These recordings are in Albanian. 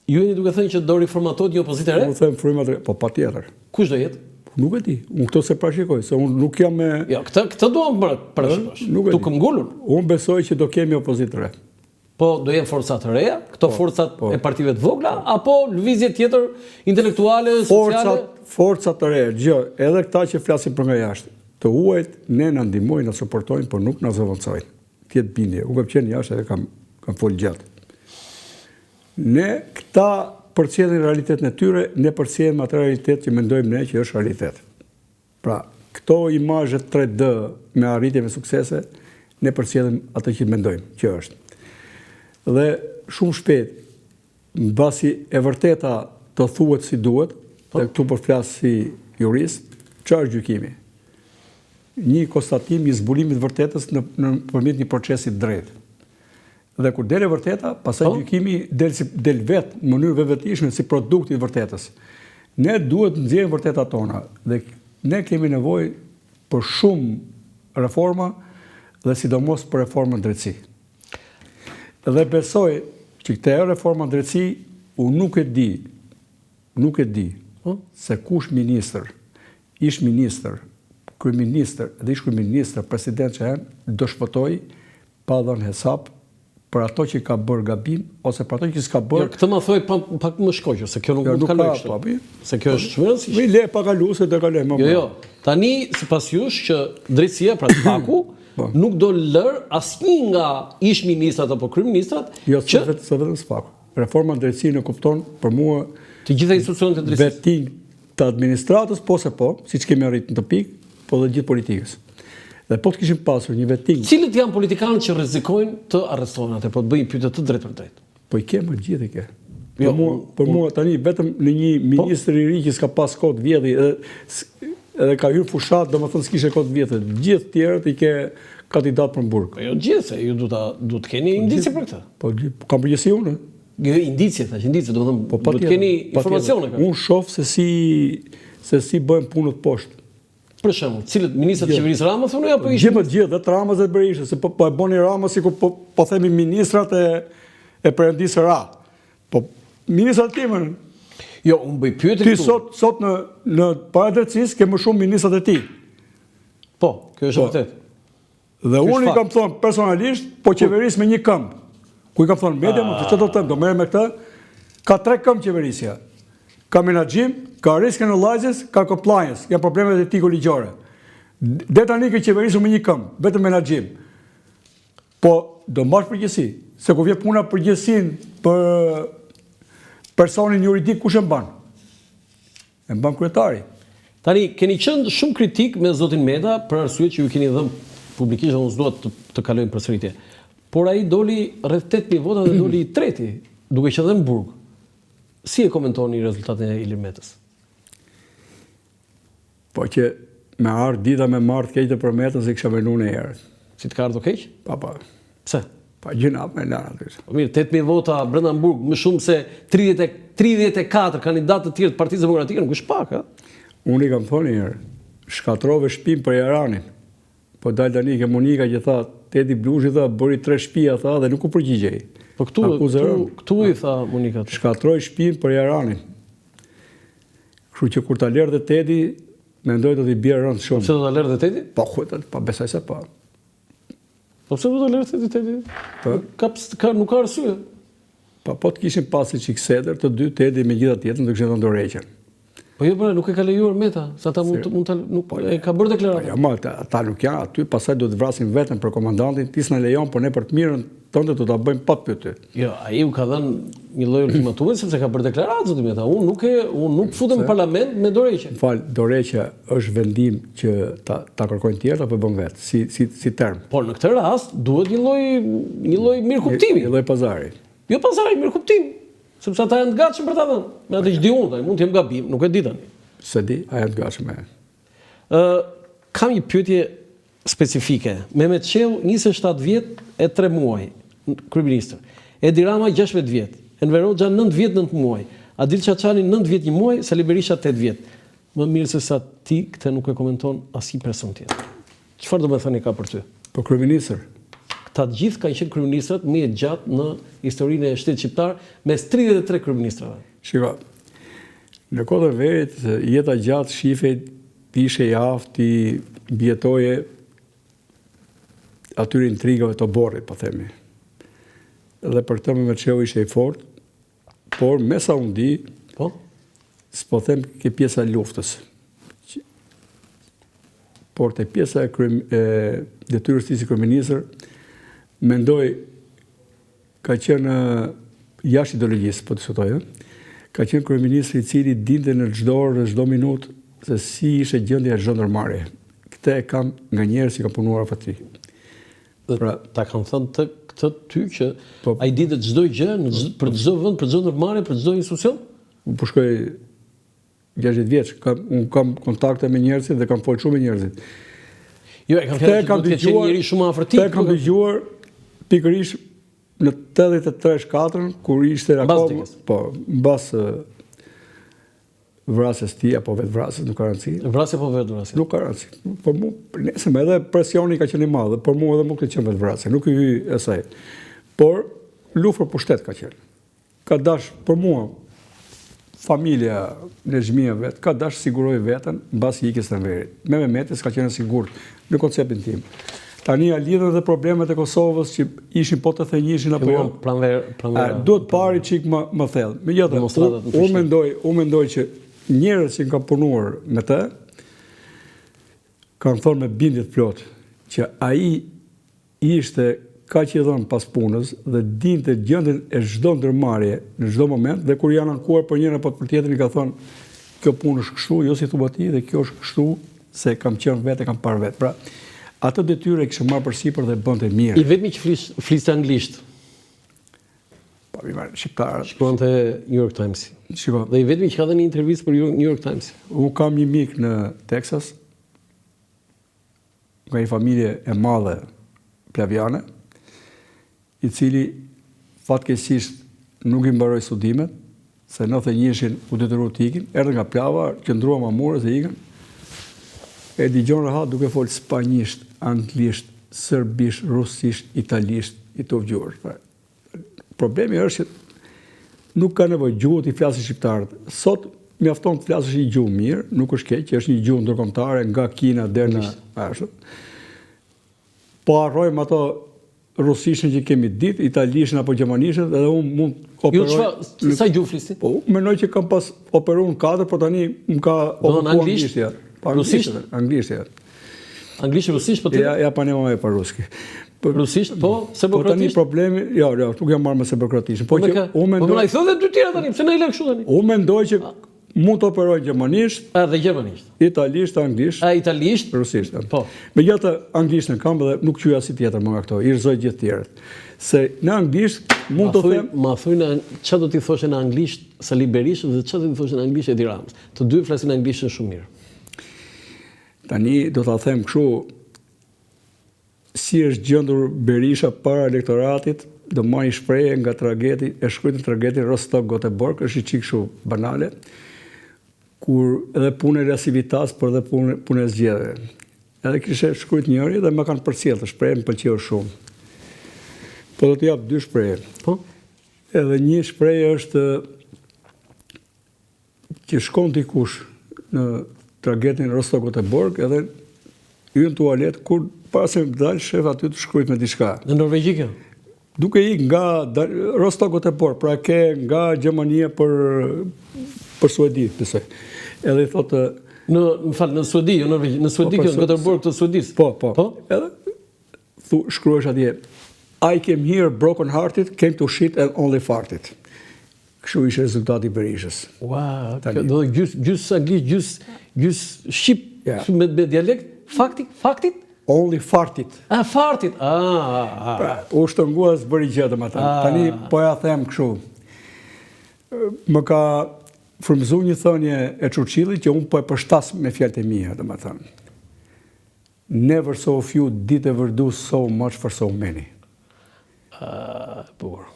Ju jeni duke thënë që do riformatohet një opozitë e re? Unë them frymëre, po patjetër. Kush do jetë? Nuk e di. Unë këto se parashikoj, se unë nuk jam me Jo, këtë duam parashikosh. Tu këmbgulur. Unë besoj që do kemi opozitë re. Po do jenë forcat të reja, këto forcat e partive të vogla, apo lëvizje tjetër intelektuale, sociale? Forcat të reja, gjë, edhe këta që flasin për nga jashtë. Të huajt ne na ndihmojnë, na suportojnë, por nuk na zëvendësojnë. Tjetë bindje. Unë kam qenë jashtë edhe kam folë gjatë. Ne këta përcjellin realitetin e tyre, ne përcjellim atë realitet që mendojmë ne që është realitet. Pra, këto imazhe 3D me arritje me suksese, ne përcjellim atë që mendojmë që është. Dhe shumë shpejt, mbasi e vërteta të thuhet si duhet, dhe këtu po flas si jurist, çfarë është gjykimi? Një konstatim i zbulimit vërtetës nëpërmjet një procesi të drejtë. Dhe kur del e vërteta, pastaj gjykimi del vetë në mënyrë vetvëtishme si produkt i vërtetës. Ne duhet të nxjerrim vërtetat tona dhe ne kemi nevojë për shumë reforma dhe sidomos për reformën drejtësi. Dhe besoj që këtë reforma drejtësi unë nuk e di se kush ministër, ish ministër, kryeministër dhe ish kryeministër, president që do shpëtoj pa dhënë hesap për ato që ka bërë gabim, ose për ato që s'ka bërë... Këtë më thoj pak më shkoqë, se kjo nuk mund të kaloj kështu. Se kjo është shumë rëndësishme. Mi le pa kalu, se të kaloj më. Jo. Tani, sipas jush, që drejtësia, pra të paku, nuk do lër asnjë nga ish ministrat apo kryeministrat që... Jo, se vetëm s'paku. Reforma drejtësi në kupton për mua... Të gjitha institucionet e drejtësisë. Veting të administratës, po se po, siç kemi arritur në të pikë, po dhe gjithë politikës. Dhe po të kishim pasur një veting... Cilët janë politikanë që rrezikojnë të arrestohen atë, po të bëjnë pyetje të drejtë për drejtë? Po i kemë gjithë i ke. Për mua tani vetëm në një ministër i ri që s'ka pas kod vjedhi edhe ka hyrë fushat, domethënë s'kishte kod vjedhi. Gjithë tjerët i ke kandidat për burg. Po jo gjithë, se ju du të keni indicie për këtë. Po kam përgjithësi unë. Jo indicie, thash indicie, domethënë du të keni informacione. Unë shoh se si bëhen punët poshtë. Për shembull, cilët ministrat e qeverisë Rama thonë apo ishin? Gjithë, dhe të Ramës dhe të Berishës, se po e boni Ramës sikur po themi ministrat e perëndisë Ra. Po ministrat timën. Jo, unë bëj pyetje këtu. Ti sot në para drejtësisë ke më shumë ministrat e ti. Po, kjo është vërtet. Dhe unë i kam thonë personalisht, po qeverisë me një këmbë. Ku i kam thonë media, çfarë do të them, do merrem me këtë. Ka 3 këmbë qeverisja. Ka menaxhim, ka risk analysis, ka compliance, janë problemet etiko-ligjore. Dhe tani ke qeverisur me një këmbë, vetëm menaxhim. Po do mbash përgjegjësi, se kur vjen puna përgjegjësinë për personin juridik kush e mban? E mban kryetari. Tani keni qenë shumë kritik me zotin Meta për arsye që ju keni dhënë publikisht dhe unë s'dua të kalojmë përsëritje. Por ai doli rreth 8000 vota dhe doli i treti, duke qenë edhe në burg. Si e komentoni rezultatin e Ilir Metës? Po që me ardhë dita me marrë të keqë për Metën se kësha venu në herë. Si të ka ardhë o keqë? Pa. Pse? Pa gjinat me lanë aty. Po mirë, 8000 vota brenda në burg, më shumë se 34 kandidatë të tjerë të Partisë Demokratike, nuk është pak, ha? Unë i kam thonë një herë, shkatrove shtëpinë për Jaranin. Po dalë tani ke Monika që tha, Tedi Blushi tha, bëri 3 shtëpia tha dhe nuk u përgjigjej. Po këtu i tha Monika. Shkatroj shtëpinë për Jaranin. Kështu që kur ta lerdhe Tedi, mendoj do t'i bie rënd shumë. Pse do ta lerdhe Tedi? Po pa besoj se po. Po pse do ta lerdhe Tedi? Nuk ka arsye. Po të kishin pasi çik seder të dy Tedi me gjitha tjetër do kishin dhënë dorëheqjen. Po jo, nuk e ka lejuar Meta, sa ata nuk e ka bërë deklaratë. Ja, ata nuk janë aty, pastaj do të vrasin veten për komandantin, ti s'na lejon, por ne për të mirën tënde do ta bëjmë pa pyetje. Jo, ai u ka dhënë një lloj ultimatumi sepse ka bërë deklaratë zoti Meta. Unë nuk futem në parlament me dorëheqje. Fal, dorëheqja është vendim që ta kërkojnë tjerë apo bën vetë, si term. Por në këtë rast duhet një lloj mirëkuptimi. Një lloj pazari. Jo pazari, mirëkuptim. Sepse ata janë të gatshëm për ta dhënë. Me atë që di unë, mund të jem gabim, nuk e di tani. Se di, a janë të gatshëm. Kam një pyetje specifike. Mehmet Çeu 27 vjet e 3 muaj, kryeministër. Edi Rama 16 vjet, Enver Hoxha 9 vjet 9 muaj, Adil Çaçani 9 vjet 1 muaj, Sali Berisha 8 vjet. Më mirë se sa ti këtë nuk e komenton asnjë person tjetër. Çfarë do të thoni ka për ty? Po kryeministër. ta gjithë kanë qenë kryeministrat më e gjatë në historinë e shtetit shqiptar, mes 33 kryeministrave. Shiko, në kohën e verit, jeta gjatë shifej të ishe i aftë, i bjetoje atyre intrigave të borrit, po themi. Dhe për këtë me qeu ishe i fort, por me sa unë di, s'po them ke pjesa e luftës. Por te pjesa e detyrës tij si kryeministër, mendoj ka qenë jashtë ideologjisë, po diskutoj, ka qenë kryeministri i cili dinte në çdo orë dhe çdo minutë se si ishte gjendja e zhandarmarie. Këtë e kam nga njerëz që kanë punuar afër tij. Pra, ta kanë thënë këtë ty që ai dinte çdo gjë për çdo vend, për çdo ndërmarrje, për çdo institucion? Unë po shkoj 60 vjeç, unë kam kontakte me njerëzit dhe kam folur shumë me njerëzit. Jo, e kam fjalë që duhet të qenë njëri shumë afër tij. Te kam dëgjuar pikërisht në 83-4 kur ishte akoma, po, mbas vrasjes tij apo vetë vrasjes, nuk ka rëndësi. Vrasje apo vetë vrasje? Nuk ka rëndësi. Por mu, nesëm edhe presioni ka qenë i madh, por mua edhe nuk ka qenë vetë vrasje, nuk i hy asaj. Por luftë për pushtet ka qenë. Ka dash për mua familja në xhmia vet, ka dash siguroj veten mbas ikjes së Enverit. Me Mehmetin s'ka qenë sigurt në konceptin tim. Tani a lidhen dhe problemet e Kosovës që ishin po të thënjishin apo jo. Duhet pari çik më thellë. Megjithatë, unë mendoj që njerëz që kanë punuar me të kanë thonë me bindje të plotë që ai ishte kaq i dhënë pas punës dhe dinte gjendjen e çdo ndërmarrje në çdo moment dhe kur janë ankuar për njërin apo për tjetrin i ka thonë kjo punë është kështu, jo si thua ti dhe kjo është kështu se kam qenë vetë, kam parë vetë. Pra, atë detyrë e kishte marrë përsipër dhe bënte mirë. I vetmi që fliste anglisht. Po mi marr shqiptar. Shkruante New York Times. Shiko. Dhe i vetmi që ka dhënë një intervistë për New York Times. Unë kam një mik në Texas, nga një familje e madhe plaviane, i cili fatkeqësisht nuk i mbaroi studimet, se 91-shin u detyruan të ikin, erdhën nga Plava, qëndruan mamurës e ikën. E dëgjon rahat duke folë spanjisht, anglisht, serbisht, rusisht, italisht, i të vgjuar. Problemi është që nuk ka nevojë gjuhët i flasin shqiptarët. Sot mjafton të flasësh një gjuhë mirë, nuk është keq, që është një gjuhë ndërkombëtare nga Kina deri në ashtu. Po harrojmë ato rusishtën që kemi ditë, italishën apo gjermanishtën, edhe unë mund operoj. Jo, sa gjuhë flisni? Po, mendoj që kam pas operuar në 4, por tani më ka operuar anglishtja. Rusisht? Anglishtja. Anglisht, rusisht, po ti? Ja pa nema me pa ruski. Rusisht, po, serbokrotisht? Po tani problemi, jo, nuk jam marrë me serbokrotisht. Po që unë mendoj. Po më na i thonë dy tjera tani, pse na i lë kështu tani? Unë mendoj që mund të operoj gjermanisht, edhe gjermanisht. Italisht, anglisht, italisht, rusisht. Po. Megjithatë anglishtën kam dhe nuk qyja si tjetër më nga këto, i rrëzoj gjithë tjerët. Se në anglisht mund të them, ma thuj në çfarë do t'i thoshe në anglisht Sali Berisha dhe çfarë do t'i thoshe në anglisht Edi Ramës. Të dy flasin anglishtën shumë mirë. Tani do ta them kështu, si është gjendur Berisha para elektoratit, do marrë shprehje nga tragedi, e shkruajtur tragedi Rostock-Göteborg, është një çik kështu banale, kur edhe punë e Rasivitas, por edhe punë e zgjedhjeve. Edhe kishte shkruajtur njëri dhe më kanë përcjellë të shprehje, më pëlqeu shumë. Po do të jap dy shprehje. Po. Edhe një shprehje është që shkon dikush në tragedin Rostock-Göteborg, edhe hyn në tualet kur para se të dalë shef aty të shkruajt me diçka. Në Norvegji kjo? Duke ik nga Rostock-Göteborg, pra ke nga Gjermania për Suedi, besoj. Edhe i thotë në Suedi, jo Norvegji, në Suedi kjo, në Göteborg të Suedis. Po. Edhe shkruash atje, I came here broken hearted, came to shit and only farted. Kështu ishte rezultati i Berishës. Wow, do gjys anglisht, gjys shqip, me dialekt, faktit? Only fartit. Fartit. Pra, u shtrënguas bëri gjë domethënë. Tani po ja them kështu. Më ka frymëzuar një thënie e Churchillit që unë po e përshtas me fjalët e mia, domethënë. Never so few did ever do so much for so many. Bukur.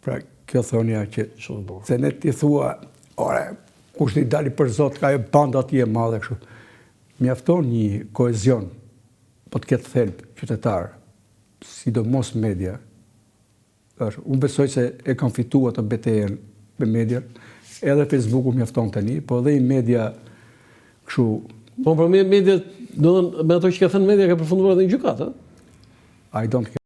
Pra, kjo thënia që shumë bukur. Se ne ti thua, ore, kush ti dali për Zot, ka e banda ti e madhe kështu. Mjafton një kohezion, po të ketë thelb qytetar, sidomos media, unë besoj se e kam fituar të betejën me media, edhe Facebooku mjafton tani, po edhe i media kështu. Po për me media, do të thënë, me ato që ka thënë media ka përfunduar edhe në gjykatë, I don't care.